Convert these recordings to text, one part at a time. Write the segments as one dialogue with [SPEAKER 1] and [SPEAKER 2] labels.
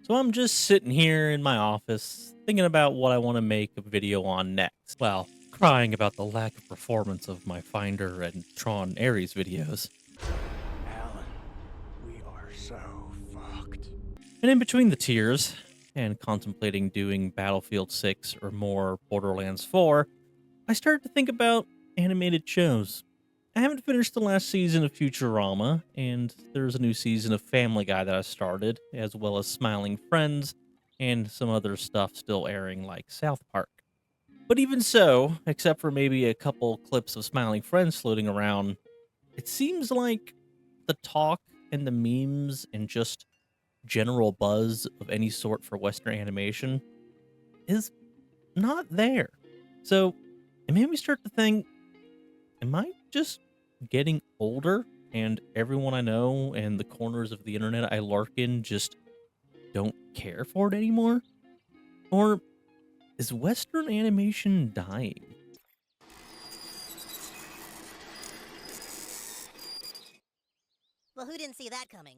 [SPEAKER 1] So I'm just sitting here in my office thinking about what I want to make a video on next. Well, crying about the lack of performance of my Finder and Tron Ares videos.
[SPEAKER 2] Alan, we are so fucked.
[SPEAKER 1] And in between the tears and contemplating doing Battlefield 6 or more Borderlands 4, I started to think about animated shows. I haven't finished the last season of Futurama, and there's a new season of Family Guy that I started, as well as Smiling Friends and some other stuff still airing like South Park. But even so, except for maybe a couple clips of Smiling Friends floating around, it seems like the talk and the memes and just general buzz of any sort for Western animation is not there. So it made me start to think, am I just getting older and everyone I know and the corners of the internet I lurk in just don't care for it anymore? Or is Western animation dying?
[SPEAKER 3] Well, who didn't see that coming?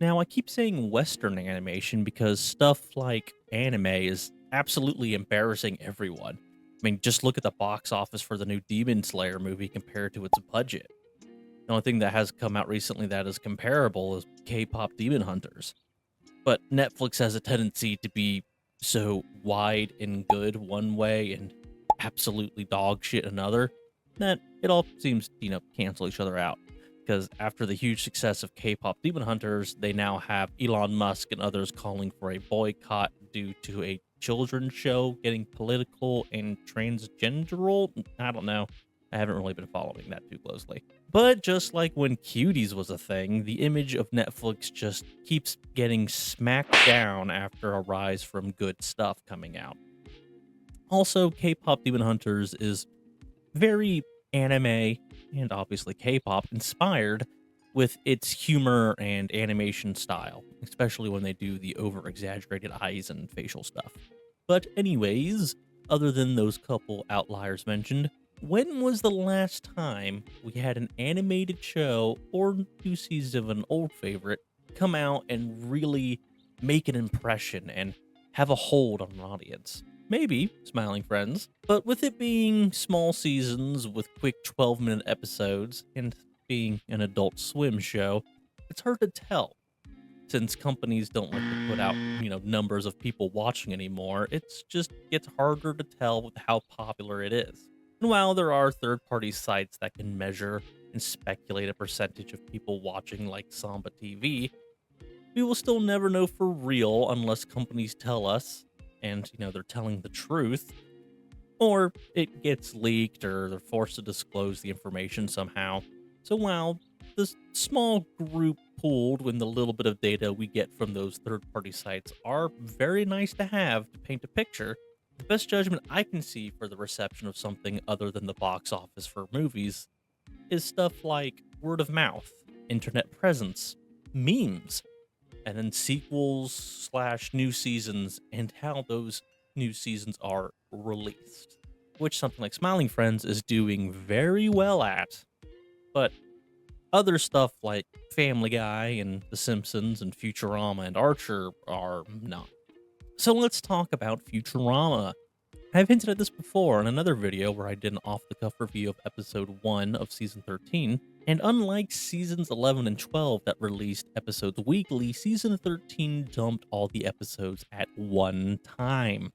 [SPEAKER 1] Now, I keep saying Western animation because stuff like anime is absolutely embarrassing everyone. I mean, just look at the box office for the new Demon Slayer movie compared to its budget. The only thing that has come out recently that is comparable is K-pop Demon Hunters. But Netflix has a tendency to be so wide and good one way and absolutely dog shit another that it all seems to, cancel each other out. Because after the huge success of K-pop Demon Hunters, they now have Elon Musk and others calling for a boycott due to a children's show getting political and transgenderal. I don't know. I haven't really been following that too closely. But just like when Cuties was a thing, the image of Netflix just keeps getting smacked down after a rise from good stuff coming out. Also, K-pop Demon Hunters is very anime and obviously K-pop inspired with its humor and animation style, especially when they do the over exaggerated eyes and facial stuff. But, anyways, other than those couple outliers mentioned, when was the last time we had an animated show or new season of an old favorite come out and really make an impression and have a hold on an audience? Maybe Smiling Friends, but with it being small seasons with quick 12-minute episodes and being an adult swim show, it's hard to tell. Since companies don't like to put out, numbers of people watching anymore, it's just gets harder to tell with how popular it is. And while there are third-party sites that can measure and speculate a percentage of people watching like Samba TV, we will still never know for real unless companies tell us and, they're telling the truth, or it gets leaked or they're forced to disclose the information somehow. So while this small group pooled when the little bit of data we get from those third-party sites are very nice to have to paint a picture, the best judgment I can see for the reception of something other than the box office for movies is stuff like word of mouth, internet presence, memes, and then sequels slash new seasons and how those new seasons are released, which something like Smiling Friends is doing very well at. But other stuff like Family Guy and The Simpsons and Futurama and Archer are not. So let's talk about Futurama. I've hinted at this before in another video where I did an off-the-cuff review of episode 1 of season 13, and unlike seasons 11 and 12 that released episodes weekly, season 13 dumped all the episodes at one time.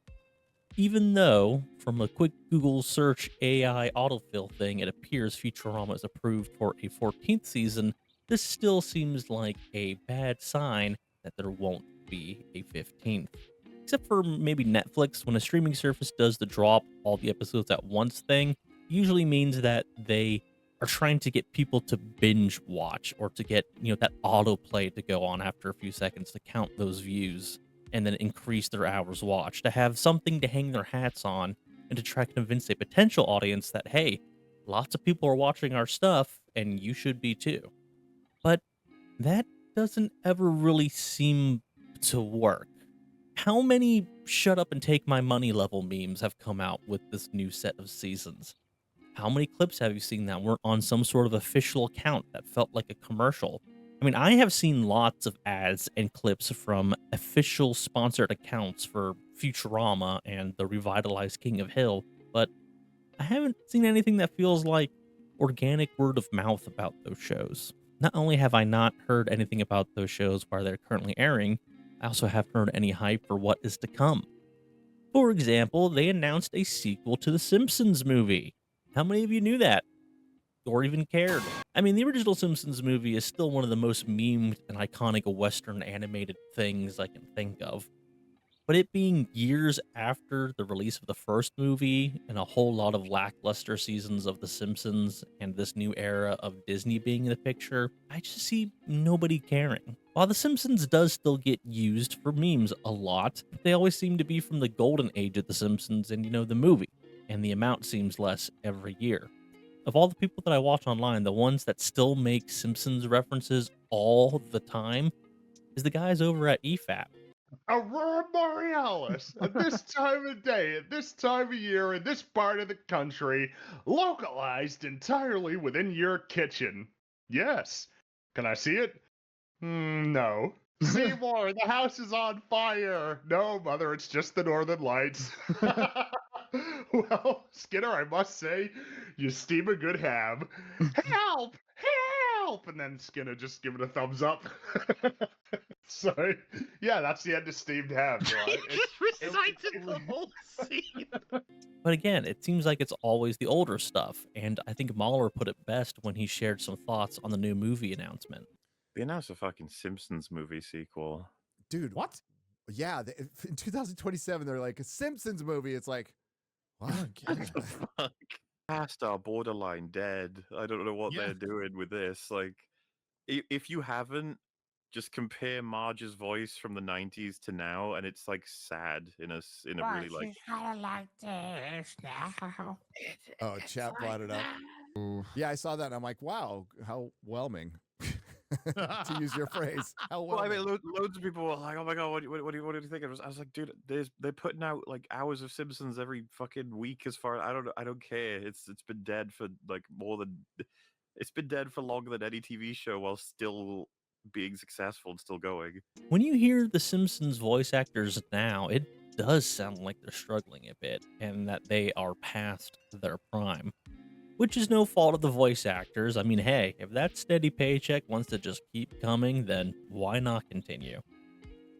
[SPEAKER 1] Even though, from a quick Google search AI autofill thing, it appears Futurama is approved for a 14th season, this still seems like a bad sign that there won't be a 15th. Except for maybe Netflix, when a streaming service does the drop all the episodes at once thing, usually means that they are trying to get people to binge watch or to get, that autoplay to go on after a few seconds to count those views and then increase their hours watched, to have something to hang their hats on and to try to convince a potential audience that, hey, lots of people are watching our stuff and you should be too. But that doesn't ever really seem to work. How many shut up and take my money level memes have come out with this new set of seasons? How many clips have you seen that weren't on some sort of official account that felt like a commercial? I mean, I have seen lots of ads and clips from official sponsored accounts for Futurama and the revitalized King of Hill, but I haven't seen anything that feels like organic word of mouth about those shows. Not only have I not heard anything about those shows while they're currently airing, I also haven't heard any hype for what is to come. For example, they announced a sequel to the Simpsons movie. How many of you knew that? Or even cared? I mean, the original Simpsons movie is still one of the most memed and iconic Western animated things I can think of. But it being years after the release of the first movie and a whole lot of lackluster seasons of The Simpsons and this new era of Disney being in the picture, I just see nobody caring. While The Simpsons does still get used for memes a lot, they always seem to be from the golden age of The Simpsons and, the movie, and the amount seems less every year. Of all the people that I watch online, the ones that still make Simpsons references all the time is the guys over at EFAP.
[SPEAKER 4] Aurora Borealis, at this time of day, at this time of year, in this part of the country, localized entirely within your kitchen. Yes. Can I see it? No. Seymour, the house is on fire. No, Mother, it's just the Northern Lights. Well, Skinner, I must say, you steam a good ham. Help! Help! And then Skinner just give it a thumbs up. So, yeah, that's the end of steamed ham. Right?
[SPEAKER 5] Recited the whole scene.
[SPEAKER 1] But again, it seems like it's always the older stuff, and I think Mahler put it best when he shared some thoughts on the new movie announcement.
[SPEAKER 6] They announced a fucking Simpsons movie sequel.
[SPEAKER 7] Dude,
[SPEAKER 5] What?
[SPEAKER 7] yeah, in 2027 they're like a Simpsons movie. It's like, what?
[SPEAKER 6] Fuck. Past are borderline dead. I don't know what
[SPEAKER 5] Yeah.
[SPEAKER 6] they're doing with this. Like, if you haven't, just compare Marge's voice from the 90s to now, and it's like sad in a really like.
[SPEAKER 5] kind of like this now.
[SPEAKER 7] Oh, chat brought it up. Yeah, I saw that and I'm like, wow, how whelming. To use your phrase. How
[SPEAKER 6] Well, I
[SPEAKER 7] whelming.
[SPEAKER 6] mean, loads of people were like, "Oh my god, what do you think?" I was like, "Dude, they're putting out like hours of Simpsons every fucking week." As far I don't care. It's been dead for like it's been dead for longer than any TV show while still being successful and still going.
[SPEAKER 1] When you hear the Simpsons voice actors now, it does sound like they're struggling a bit and that they are past their prime. Which is no fault of the voice actors. I mean, hey, if that steady paycheck wants to just keep coming, then why not continue?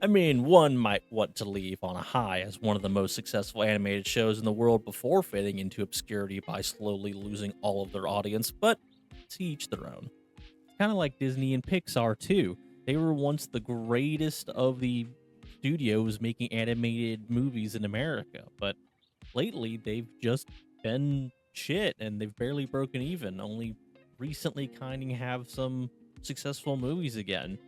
[SPEAKER 1] I mean, one might want to leave on a high as one of the most successful animated shows in the world before fading into obscurity by slowly losing all of their audience, but to each their own. Kind of like Disney and Pixar, too. They were once the greatest of the studios making animated movies in America, but lately they've just been shit and they've barely broken even. Only recently kind of have some successful movies again.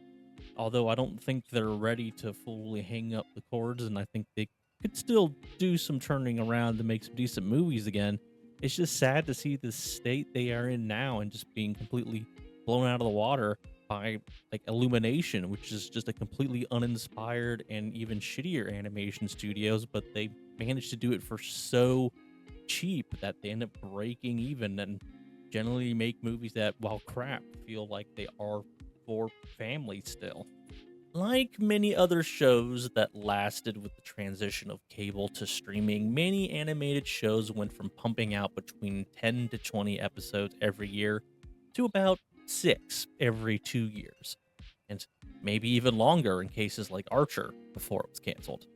[SPEAKER 1] Although I don't think they're ready to fully hang up the cords, and I think they could still do some turning around to make some decent movies again. It's just sad to see the state they are in now and just being completely blown out of the water by like Illumination, which is just a completely uninspired and even shittier animation studios, but they managed to do it for so cheap that they end up breaking even and generally make movies that, while crap, feel like they are for families still. Like many other shows that lasted with the transition of cable to streaming, many animated shows went from pumping out between 10 to 20 episodes every year to about 6 every 2 years, and maybe even longer in cases like Archer before it was canceled.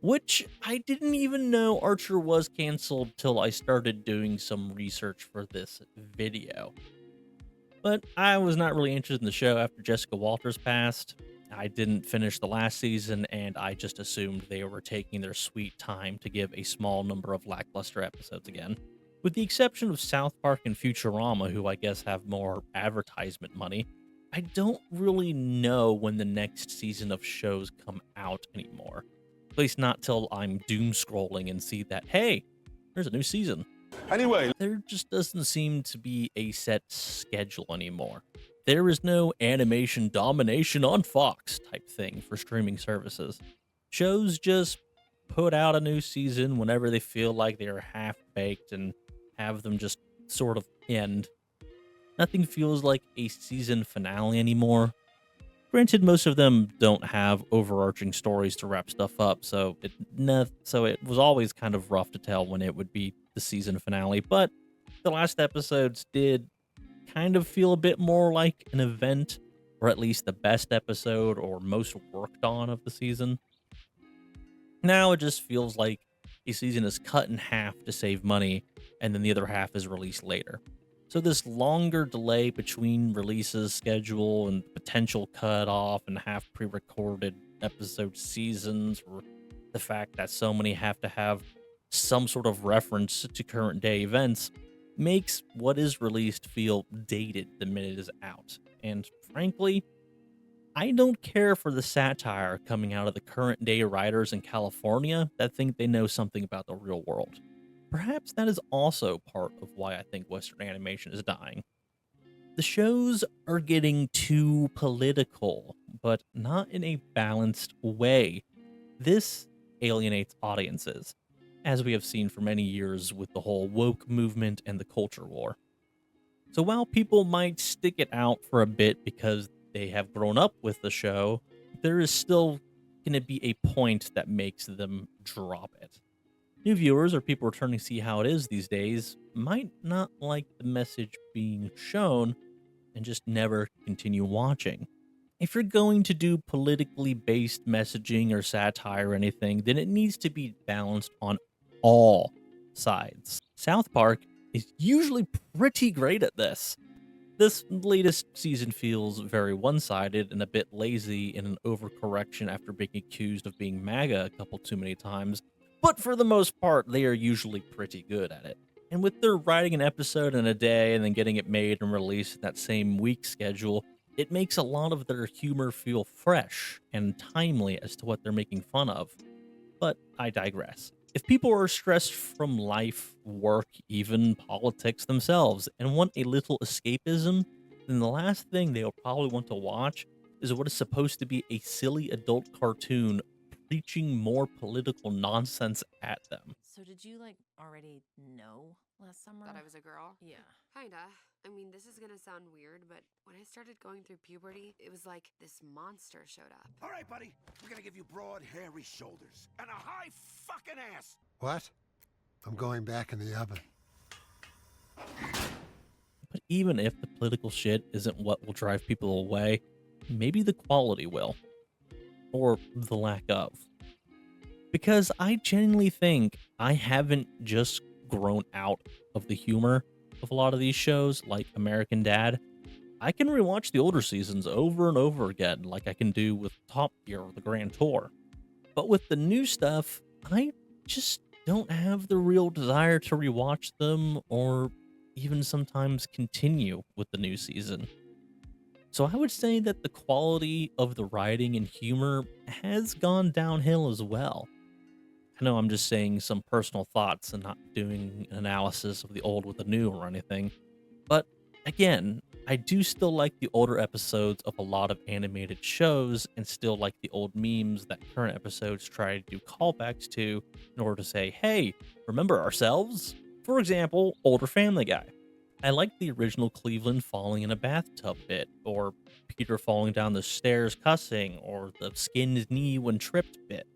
[SPEAKER 1] Which I didn't even know Archer was canceled till I started doing some research for this video. But I was not really interested in the show after Jessica Walters passed. I didn't finish the last season, and I just assumed they were taking their sweet time to give a small number of lackluster episodes again. With the exception of South Park and Futurama, who I guess have more advertisement money, I don't really know when the next season of shows come out anymore. At least not till I'm doom scrolling and see that, hey, there's a new season.
[SPEAKER 2] Anyway,
[SPEAKER 1] There just doesn't seem to be a set schedule anymore. There is no animation domination on Fox type thing for streaming services. Shows just put out a new season whenever they feel like they are half baked and have them just sort of end. Nothing feels like a season finale anymore. Granted, most of them don't have overarching stories to wrap stuff up, so it was always kind of rough to tell when it would be the season finale. But the last episodes did kind of feel a bit more like an event, or at least the best episode or most worked on of the season. Now it just feels like a season is cut in half to save money, and then the other half is released later. So this longer delay between releases schedule and potential cut off and half pre-recorded episode seasons, or the fact that so many have to have some sort of reference to current day events, makes what is released feel dated the minute it is out. And frankly, I don't care for the satire coming out of the current day writers in California that think they know something about the real world. Perhaps that is also part of why I think Western animation is dying. The shows are getting too political, but not in a balanced way. This alienates audiences, as we have seen for many years with the whole woke movement and the culture war. So while people might stick it out for a bit because they have grown up with the show, there is still going to be a point that makes them drop it. New viewers or people returning to see how it is these days might not like the message being shown and just never continue watching. If you're going to do politically based messaging or satire or anything, then it needs to be balanced on all sides. South Park is usually pretty great at this. This latest season feels very one-sided and a bit lazy in an overcorrection after being accused of being MAGA a couple too many times, but for the most part, they are usually pretty good at it. And with their writing an episode in a day and then getting it made and released in that same week schedule, it makes a lot of their humor feel fresh and timely as to what they're making fun of. But I digress. If people are stressed from life, work, even politics themselves, and want a little escapism, then the last thing they'll probably want to watch is what is supposed to be a silly adult cartoon preaching more political nonsense at them.
[SPEAKER 8] So did you already know last summer?
[SPEAKER 9] That I was a girl?
[SPEAKER 8] Yeah.
[SPEAKER 9] Kinda. I mean, this is gonna sound weird, but when I started going through puberty, it was like this monster showed up.
[SPEAKER 2] All right, buddy. We're gonna give you broad, hairy shoulders and a high fucking ass.
[SPEAKER 10] What? I'm going back in the oven.
[SPEAKER 1] But even if the political shit isn't what will drive people away, maybe the quality will. Or the lack of. Because I genuinely think I haven't just grown out of the humor of a lot of these shows, like American Dad. I can rewatch the older seasons over and over again, like I can do with Top Gear or the Grand Tour. But with the new stuff, I just don't have the real desire to rewatch them or even sometimes continue with the new season. So I would say that the quality of the writing and humor has gone downhill as well. I know I'm just saying some personal thoughts and not doing an analysis of the old with the new or anything. But again, I do still like the older episodes of a lot of animated shows and still like the old memes that current episodes try to do callbacks to in order to say, hey, remember ourselves? For example, older Family Guy. I like the original Cleveland falling in a bathtub bit, or Peter falling down the stairs cussing, or the skinned knee when tripped bit.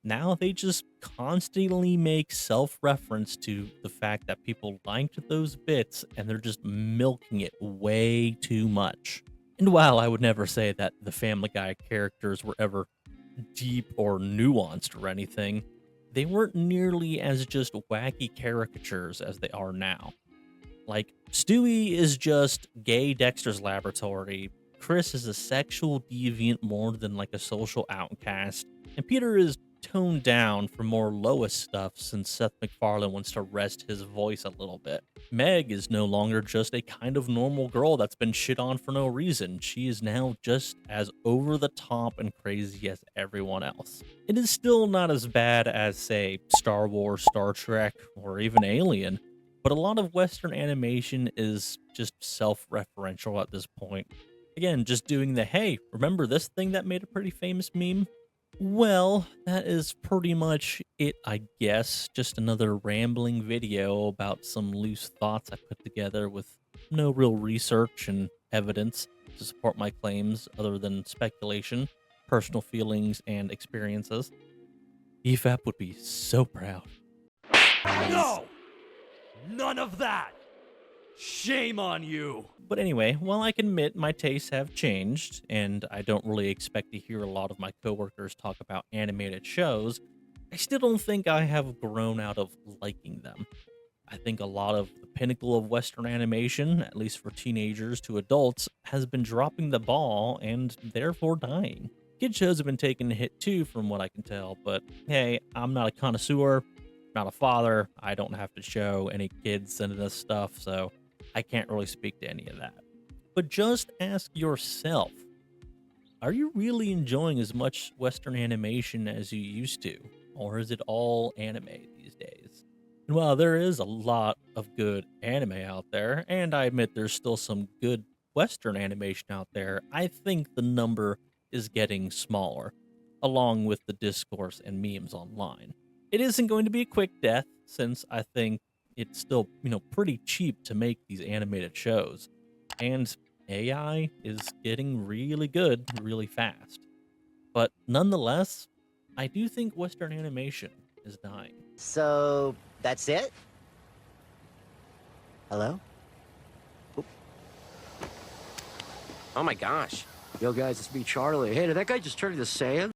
[SPEAKER 1] Now they just constantly make self-reference to the fact that people liked those bits and they're just milking it way too much. And while I would never say that the Family Guy characters were ever deep or nuanced or anything, they weren't nearly as just wacky caricatures as they are now. Like, Stewie is just gay Dexter's Laboratory, Chris is a sexual deviant more than like a social outcast, and Peter is toned down for more Lois stuff since Seth MacFarlane wants to rest his voice a little bit. Meg is no longer just a kind of normal girl that's been shit on for no reason. She is now just as over the top and crazy as everyone else. It is still not as bad as, say, Star Wars, Star Trek, or even Alien, but a lot of Western animation is just self-referential at this point. Again, just doing the, hey, remember this thing that made a pretty famous meme? Well, that is pretty much it, I guess. Just another rambling video about some loose thoughts I put together with no real research and evidence to support my claims other than speculation, personal feelings, and experiences. EFAP would be so proud.
[SPEAKER 11] No! None of that! Shame on you!
[SPEAKER 1] But anyway, while I can admit my tastes have changed, and I don't really expect to hear a lot of my coworkers talk about animated shows, I still don't think I have grown out of liking them. I think a lot of the pinnacle of Western animation, at least for teenagers to adults, has been dropping the ball and therefore dying. Kid shows have been taking a hit too, from what I can tell, but hey, I'm not a connoisseur, not a father, I don't have to show any kids into this stuff, so I can't really speak to any of that. But just ask yourself, are you really enjoying as much Western animation as you used to? Or is it all anime these days? And while there is a lot of good anime out there, and I admit there's still some good Western animation out there, I think the number is getting smaller, along with the discourse and memes online. It isn't going to be a quick death, since I think it's still, pretty cheap to make these animated shows. And AI is getting really good really fast. But nonetheless, I do think Western animation is dying.
[SPEAKER 12] So, that's it? Hello? Oop. Oh my gosh. Yo guys, it's me, Charlie. Hey, did that guy just turn into sand?